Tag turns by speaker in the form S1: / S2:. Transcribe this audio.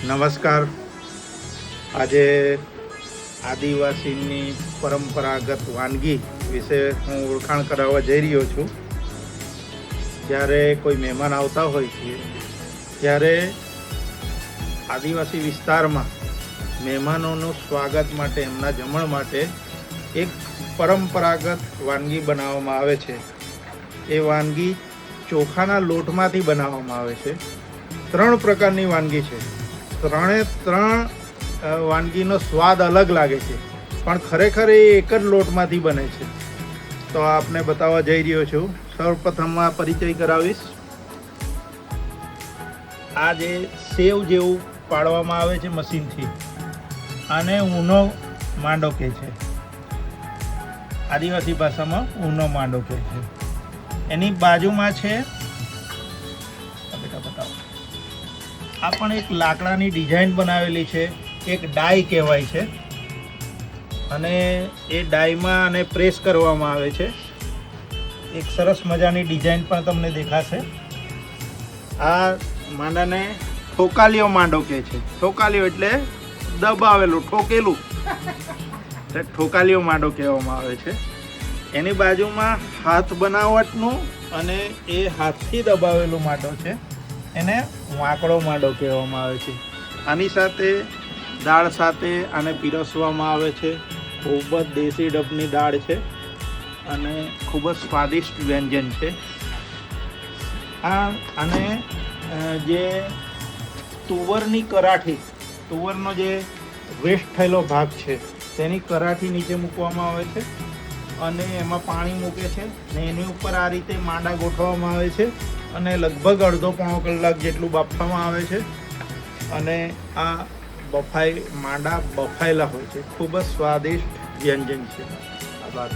S1: નમસ્કાર. આજે આદિવાસીની પરંપરાગત વાનગી વિશે હું ઓળખાણ કરાવવા જઈ રહ્યો છું. જ્યારે કોઈ મહેમાન આવતા હોય છે ત્યારે આદિવાસી વિસ્તારમાં મહેમાનોનું સ્વાગત માટે, એમના જમણ માટે એક પરંપરાગત વાનગી બનાવવામાં આવે છે. એ વાનગી ચોખાના લોટમાંથી બનાવવામાં આવે છે. 3 પ્રકારની વાનગી છે. ત્રણે વાનગીનો સ્વાદ અલગ લાગે છે, પણ ખરેખર એ એક જ લોટમાંથી બને છે. તો આપને બતાવવા જઈ રહ્યો છું. સૌપ્રથમ આ પરિચય કરાવીશ. આ જે સેવ જેવું પાડવામાં આવે છે મશીનથી, આને ઊનો માંડો કહે છે. આદિવાસી ભાષામાં ઊનો માંડો કહે છે. એની બાજુમાં છે, આ પણ એક લાકડાની ડિઝાઇન બનાવેલી છે. એક ડાઈ કહેવાય છે, અને એ ડાઈમાં આને પ્રેસ કરવામાં આવે છે. એક સરસ મજાની ડિઝાઇન પણ તમને દેખાશે. આ માંડાને ઠોકાલીઓ માંડો કહે છે. ઠોકાલીઓ એટલે દબાવેલું, ઠોકેલું, ઠોકાલીઓ માંડો કહેવામાં આવે છે. એની બાજુમાં હાથ બનાવટનું અને એ હાથથી દબાવેલું માંડો છે, એને વાંકડો માંડો કહેવામાં આવે છે. આની સાથે દાળ સાથે આને પીરસવામાં આવે છે. ખૂબ જ દેશી ડબની દાળ છે અને ખૂબ જ સ્વાદિષ્ટ વ્યંજન છે. આને જે તુવરની કરાઠી, તુવરનો જે વેસ્ટ થયેલો ભાગ છે તેની કરાઠી નીચે મૂકવામાં આવે છે અને એમાં પાણી મૂકે છે ને એની ઉપર આ રીતે માંડા ગોઠવવામાં આવે છે અને લગભગ અડધો પોણો કલાક જેટલું બાફવામાં આવે છે. અને આ માંડા બફાયેલા હોય છે. ખૂબ જ સ્વાદિષ્ટ વ્યંજન છે. આભાર.